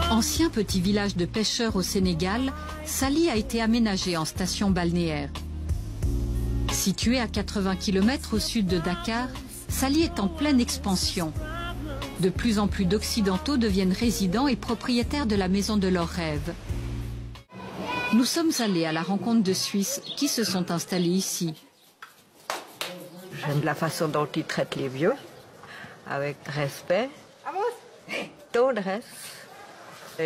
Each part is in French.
Ancien petit village de pêcheurs au Sénégal, Saly a été aménagé en station balnéaire. Situé à 80 km au sud de Dakar, Saly est en pleine expansion. De plus en plus d'Occidentaux deviennent résidents et propriétaires de la maison de leurs rêves. Nous sommes allés à la rencontre de Suisses qui se sont installés ici. J'aime la façon dont ils traitent les vieux, avec respect, tendresse.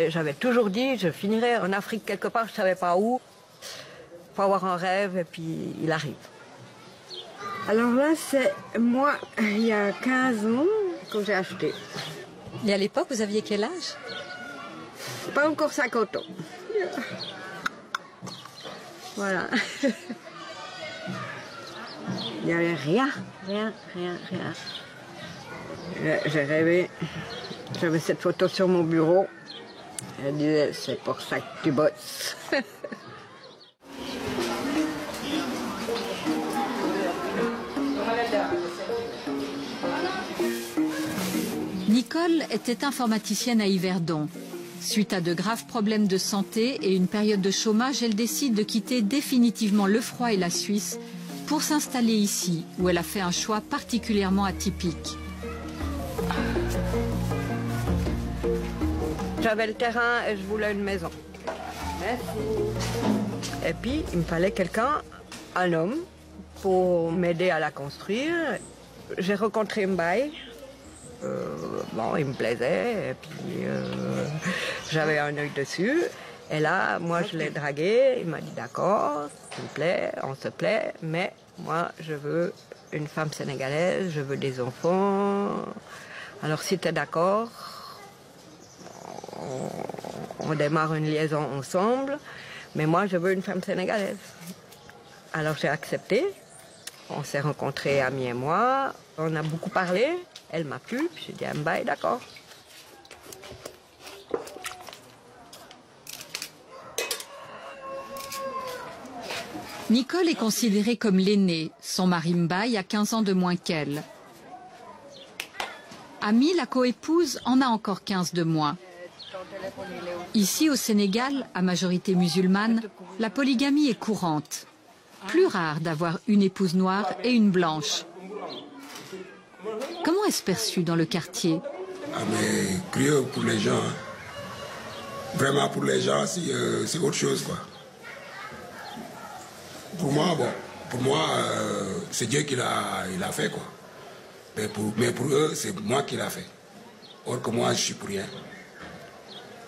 J'avais toujours dit, je finirais en Afrique quelque part, je ne savais pas où. Il faut avoir un rêve et puis il arrive. Alors là, c'est moi, il y a 15 ans, que j'ai acheté. Et à l'époque, vous aviez quel âge? Pas encore 50 ans. Voilà. Il n'y avait rien. J'ai rêvé. J'avais cette photo sur mon bureau. Elle disait, c'est pour ça que tu bosses. Nicole était informaticienne à Yverdon. Suite à de graves problèmes de santé et une période de chômage, elle décide de quitter définitivement le froid et la Suisse pour s'installer ici, où elle a fait un choix particulièrement atypique. J'avais le terrain et je voulais une maison. Merci. Et puis, il me fallait quelqu'un, un homme, pour m'aider à la construire. J'ai rencontré Mbaye. Bon, il me plaisait, et puis j'avais un œil dessus. Et là, moi, je l'ai dragué. Il m'a dit d'accord, tu me plais, on se plaît, mais moi, je veux une femme sénégalaise, je veux des enfants. Alors, si tu es d'accord, on démarre une liaison ensemble, mais moi, je veux une femme sénégalaise. Alors, j'ai accepté. On s'est rencontrés, Ami et moi. On a beaucoup parlé. Elle m'a plu, puis j'ai dit à Mbaye, d'accord. Nicole est considérée comme l'aînée. Son mari Mbaye a 15 ans de moins qu'elle. Ami, la coépouse, en a encore 15 de moins. Ici, au Sénégal, à majorité musulmane, la polygamie est courante. Plus rare d'avoir une épouse noire et une blanche. Comment est-ce perçu dans le quartier? Ah mais curieux pour les gens. Vraiment pour les gens, c'est autre chose quoi. Pour moi, c'est Dieu qui l'a fait quoi. Mais pour eux, c'est moi qui l'a fait. Or que moi, je suis pour rien.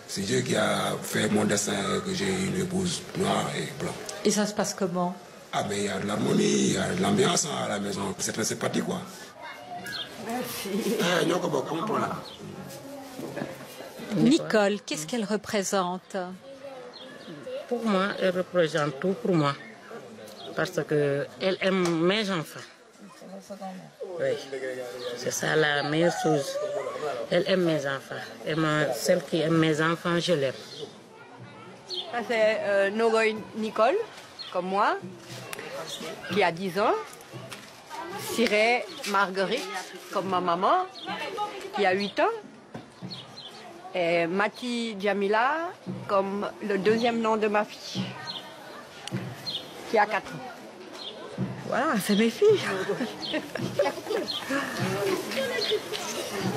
C'est Dieu qui a fait mon destin, que j'ai une épouse noire et blanche. Et ça se passe comment? Ah mais il y a de l'harmonie, il y a de l'ambiance à la maison. C'est très sympathique quoi. Merci. Nicole, qu'est-ce qu'elle représente? Pour moi, elle représente tout pour moi. Parce qu'elle aime mes enfants. Oui, c'est ça la meilleure chose. Elle aime mes enfants. Et moi, celle qui aime mes enfants, je l'aime. Ça, c'est Nogoy Nicole, comme moi, qui a 10 ans. Siré Marguerite, comme ma maman, qui a 8 ans. Et Mati Djamila, comme le deuxième nom de ma fille, qui a 4 ans. Voilà, c'est mes filles.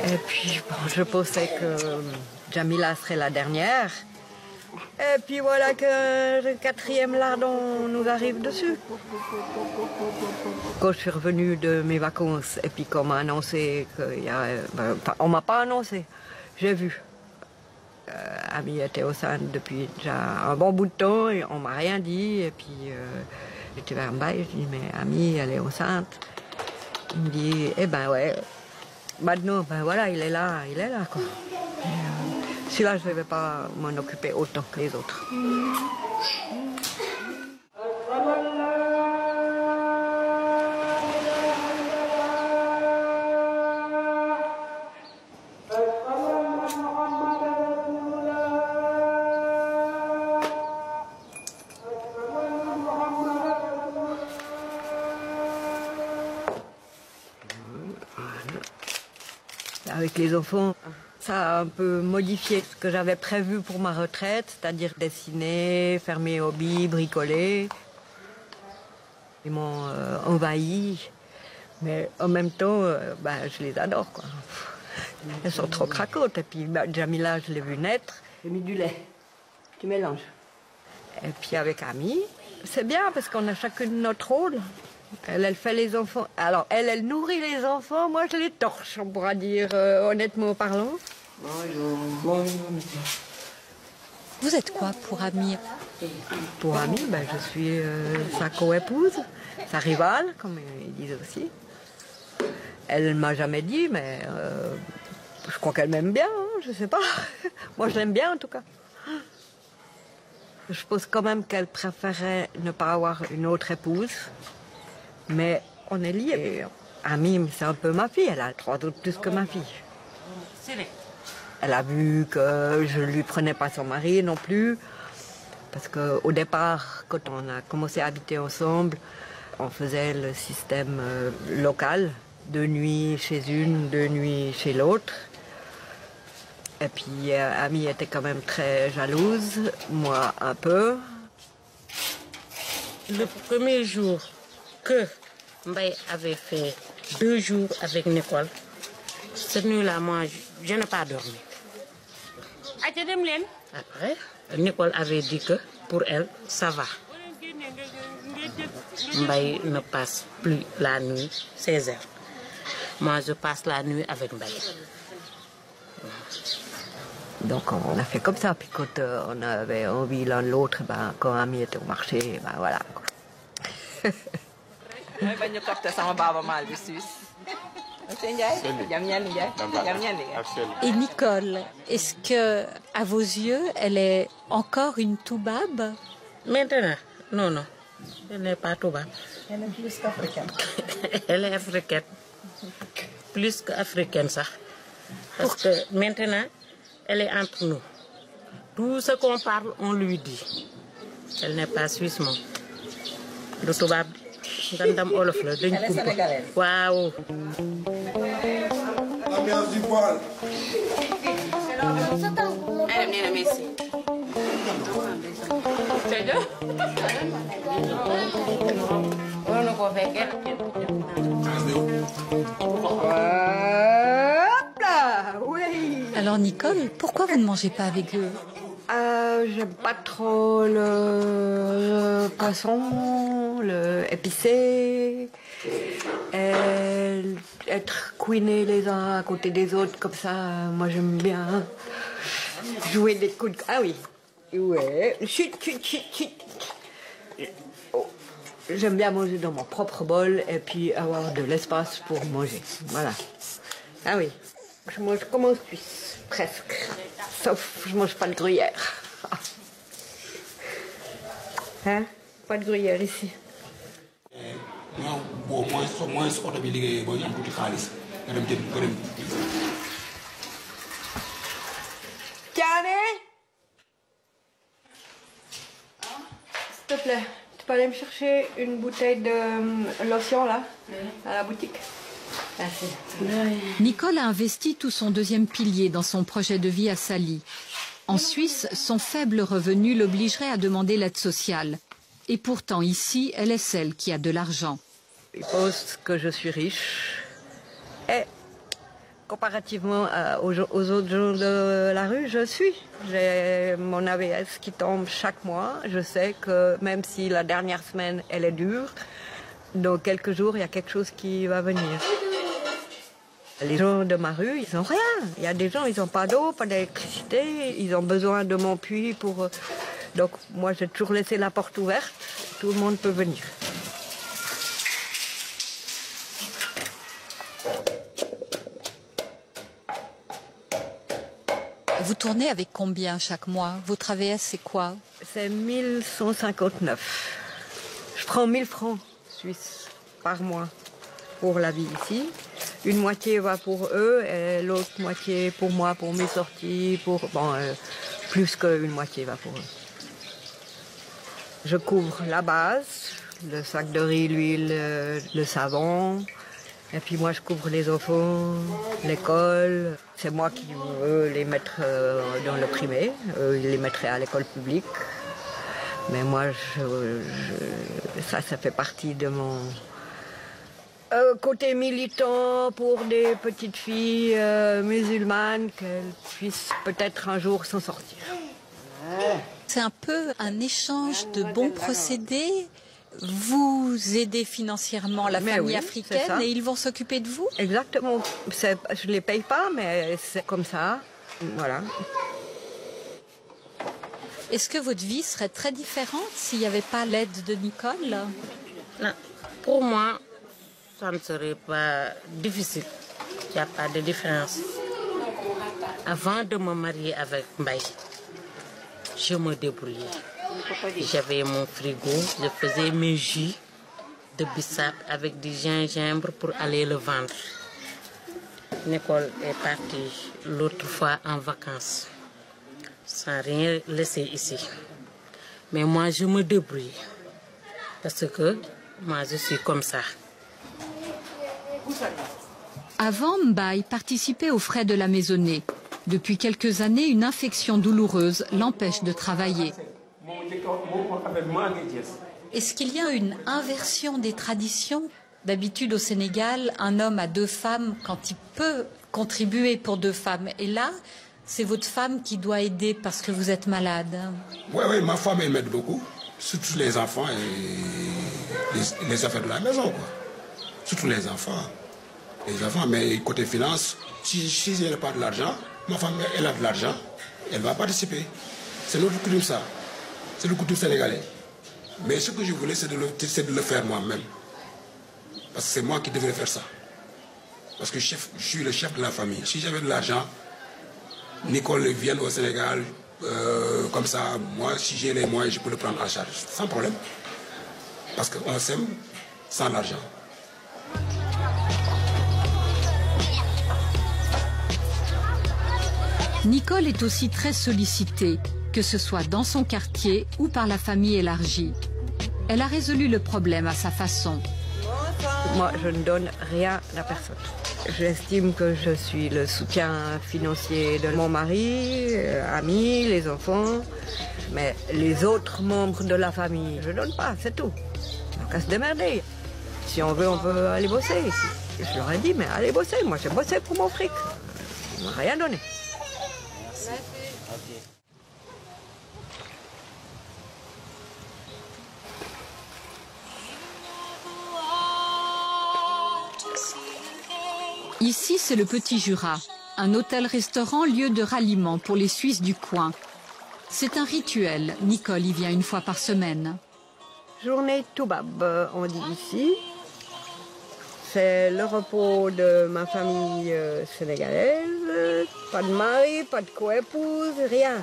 Et puis, bon, je pensais que Djamila serait la dernière. Et puis voilà que le 4e lardon nous arrive dessus. Quand je suis revenue de mes vacances et puis qu'on m'a annoncé qu'il y a... on m'a pas annoncé, j'ai vu. Ami était au sein depuis déjà un bon bout de temps et on m'a rien dit. Et puis j'étais vers Mbaye, je dis mais Ami, elle est enceinte. Il me dit eh ben ouais. Maintenant, ben voilà, il est là quoi. Celui-là, je ne vais pas m'en occuper autant que les autres. Avec les enfants, Ça a un peu modifié ce que j'avais prévu pour ma retraite, c'est-à-dire dessiner, faire mes hobbies, bricoler. Ils m'ont envahi, mais en même temps, je les adore, quoi. Elles sont trop craquantes. Et puis Jamila, je l'ai vue naître. J'ai mis du lait. Tu mélanges. Et puis avec Ami, c'est bien parce qu'on a chacune notre rôle. Elle fait les enfants. Alors, elle nourrit les enfants, moi je les torche, on pourra dire honnêtement parlant. Bonjour. Bonjour, monsieur. Vous êtes quoi pour Ami? Pour Ami, je suis sa co-épouse, sa rivale, comme ils disent aussi. Elle ne m'a jamais dit, mais je crois qu'elle m'aime bien, hein, je sais pas. Moi, je l'aime bien, en tout cas. Je pense quand même qu'elle préférait ne pas avoir une autre épouse. Mais on est liés. Ami, c'est un peu ma fille. Elle a 3 ans de plus que ma fille. Elle a vu que je ne lui prenais pas son mari non plus. Parce qu'au départ, quand on a commencé à habiter ensemble, on faisait le système local. 2 nuits chez une, 2 nuits chez l'autre. Et puis, Ami était quand même très jalouse, moi un peu. Le premier jour que Mbaye avait fait 2 jours avec Nicole, cette nuit-là, moi, je n'ai pas dormi. Après, Nicole avait dit que pour elle, ça va. Mbaye ne passe plus la nuit, 16 heures. Moi, je passe la nuit avec Mbaye. Donc on a fait comme ça, puis quand on avait envie l'un de l'autre, quand Ami était au marché, voilà. Et Nicole, est-ce que, à vos yeux, elle est encore une toubab? Maintenant, non. Elle n'est pas toubab. Elle est plus qu'africaine. Elle est africaine. Plus qu'africaine, ça. Parce que maintenant, elle est entre nous. Tout ce qu'on parle, on lui dit. Elle n'est pas suisse, non. Le toubab, elle est sénégalaise. Waouh. L'ambiance du poil. Oui. Alors Nicole, pourquoi vous ne mangez pas avec eux? J'aime pas trop le poisson, le épicé, être couinés les uns à côté des autres comme ça. Moi j'aime bien jouer des coups de... Ah oui, ouais, chut. Oh. J'aime bien manger dans mon propre bol et puis avoir de l'espace pour manger. Voilà. Ah oui, je mange comme en Suisse, presque. Sauf je mange pas de gruyère. Hein? Pas de gruyère ici. Au moins, oto bi liggéeyee ba ñu am tuuti xaalis nga dem jënd nga dem. Tiane? S'il te plaît, tu peux aller me chercher une bouteille de lotion là, à la boutique? Merci. Nicole a investi tout son 2e pilier dans son projet de vie à Saly. En Suisse, son faible revenu l'obligerait à demander l'aide sociale. Et pourtant, ici, elle est celle qui a de l'argent. Ils pensent que je suis riche. Et comparativement aux autres gens de la rue, je suis. J'ai mon AVS qui tombe chaque mois. Je sais que même si la dernière semaine, elle est dure, dans quelques jours, il y a quelque chose qui va venir. Les gens de ma rue, ils n'ont rien. Il y a des gens, ils n'ont pas d'eau, pas d'électricité. Ils ont besoin de mon puits pour... Donc moi, j'ai toujours laissé la porte ouverte. Tout le monde peut venir. Vous tournez avec combien chaque mois? Votre AVS, c'est quoi? C'est 1159. Je prends 1000 francs suisses par mois pour la vie ici. Une moitié va pour eux et l'autre moitié pour moi, pour mes sorties, plus qu'une moitié va pour eux. Je couvre la base, le sac de riz, l'huile, le savon, Et puis moi, je couvre les enfants, l'école. C'est moi qui veux les mettre dans le privé. Eux, ils les mettraient à l'école publique. Mais moi, ça fait partie de mon côté militant pour des petites filles musulmanes, qu'elles puissent peut-être un jour s'en sortir. C'est un peu un échange de bons procédés. Vous aidez financièrement la famille africaine et ils vont s'occuper de vous? Exactement. Je ne les paye pas, mais c'est comme ça. Voilà. Est-ce que votre vie serait très différente s'il n'y avait pas l'aide de Nicole? Non. Pour moi, ça ne serait pas difficile. Il n'y a pas de différence. Avant de me marier avec Mbaye, je me débrouillais. J'avais mon frigo, je faisais mes jus de bissap avec du gingembre pour aller le vendre. Nicole est partie l'autre fois en vacances, sans rien laisser ici. Mais moi, je me débrouille, parce que moi, je suis comme ça. Avant, Mbaye participait aux frais de la maisonnée. Depuis quelques années, une infection douloureuse l'empêche de travailler. Est-ce qu'il y a une inversion des traditions? D'habitude au Sénégal, un homme a 2 femmes quand il peut contribuer pour 2 femmes. Et là, c'est votre femme qui doit aider parce que vous êtes malade. Oui, ma femme, elle m'aide beaucoup. Surtout les enfants et les affaires de la maison, quoi. Surtout les enfants. Mais côté finance, si elle n'a pas de l'argent, ma femme, elle a de l'argent, elle va participer. C'est notre coutume, ça. C'est le coutume sénégalais. Mais ce que je voulais, c'est de le faire moi-même. Parce que c'est moi qui devrais faire ça. Parce que je suis le chef de la famille. Si j'avais de l'argent, Nicole vient au Sénégal, comme ça, moi, si j'ai les moyens, je peux le prendre en charge, sans problème. Parce qu'on s'aime sans l'argent. Nicole est aussi très sollicitée, que ce soit dans son quartier ou par la famille élargie. Elle a résolu le problème à sa façon. Moi, je ne donne rien à personne. J'estime que je suis le soutien financier de mon mari, amis, les enfants. Mais les autres membres de la famille, je ne donne pas, c'est tout. On n'a qu'à se démerder. Si on peut aller bosser ici. Je leur ai dit, mais allez bosser. Moi, j'ai bossé pour mon fric. On m'a rien donné. Ici, c'est le Petit Jura, un hôtel-restaurant, lieu de ralliement pour les Suisses du coin. C'est un rituel. Nicole y vient une fois par semaine. Journée Toubab, on dit ici. C'est le repos de ma famille sénégalaise. Pas de mari, pas de co-épouse, rien.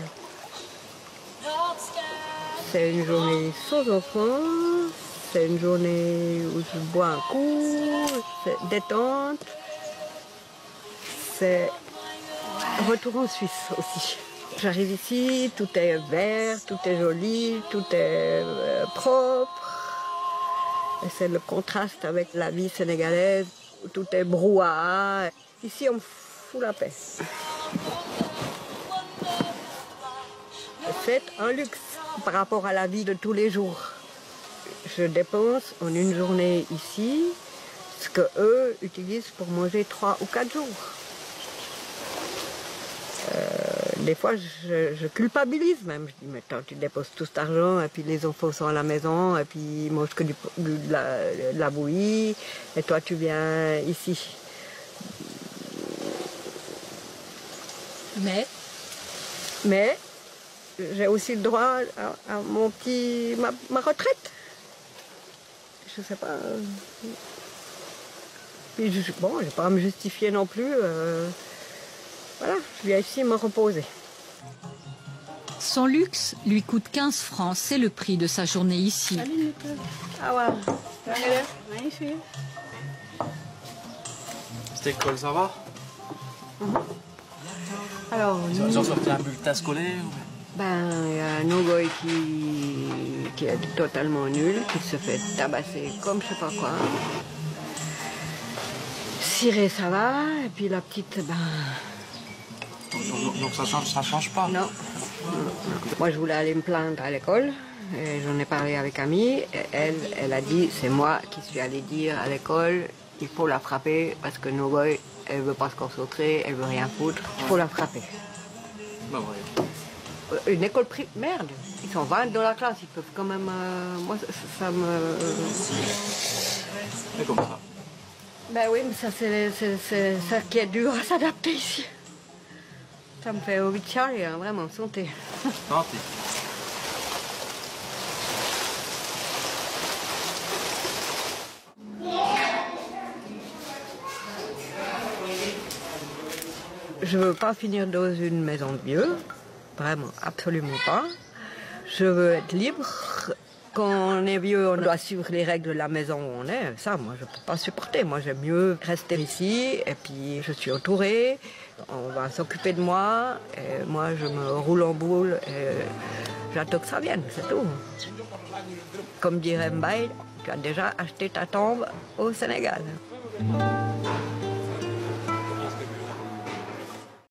C'est une journée sans enfants. C'est une journée où je bois un coup. C'est détente. C'est retour en Suisse aussi. J'arrive ici, tout est vert, tout est joli, tout est propre. Et c'est le contraste avec la vie sénégalaise, où tout est brouhaha. Ici, on me fout la paix. C'est un luxe par rapport à la vie de tous les jours. Je dépense en une journée ici ce qu'eux utilisent pour manger 3 ou 4 jours. Des fois, je culpabilise même. Je dis, mais attends, tu déposes tout cet argent, et puis les enfants sont à la maison, et puis ils mangent que de la bouillie, et toi, tu viens ici. Mais j'ai aussi le droit à ma retraite. Je sais pas. Puis bon, je n'ai pas à me justifier non plus. Voilà, je viens ici me reposer. Son luxe lui coûte 15 francs, c'est le prix de sa journée ici. Ah ouais. C'était école, ça va? Alors, Ils ont sorti un bulletin scolaire? Ben, il y a Nogoy qui est totalement nul, qui se fait tabasser comme je sais pas quoi. Ciré, ça va, et puis la petite, ben... Donc ça change pas? Non. Moi, je voulais aller me plaindre à l'école. J'en ai parlé avec Camille. Et elle a dit, c'est moi qui suis allée dire à l'école, il faut la frapper parce que Nogoy, elle veut pas se concentrer, elle veut rien foutre. Il faut la frapper. Bah ouais. Une école privée, merde. Ils sont 20 dans la classe, ils peuvent quand même... moi, ça me... C'est comme ça. Ben oui, mais ça, c'est ça qui est dur à s'adapter ici. Ça me fait envie de chialer, hein, vraiment, santé. Santé. Je veux pas finir dans une maison de vieux, vraiment, absolument pas. Je veux être libre. Quand on est vieux, on doit suivre les règles de la maison où on est. Ça, moi, je peux pas supporter. Moi, j'aime mieux rester ici, et puis je suis entourée. On va s'occuper de moi, et moi, je me roule en boule, et j'attends que ça vienne, c'est tout. Comme dirait Mbaye, tu as déjà acheté ta tombe au Sénégal.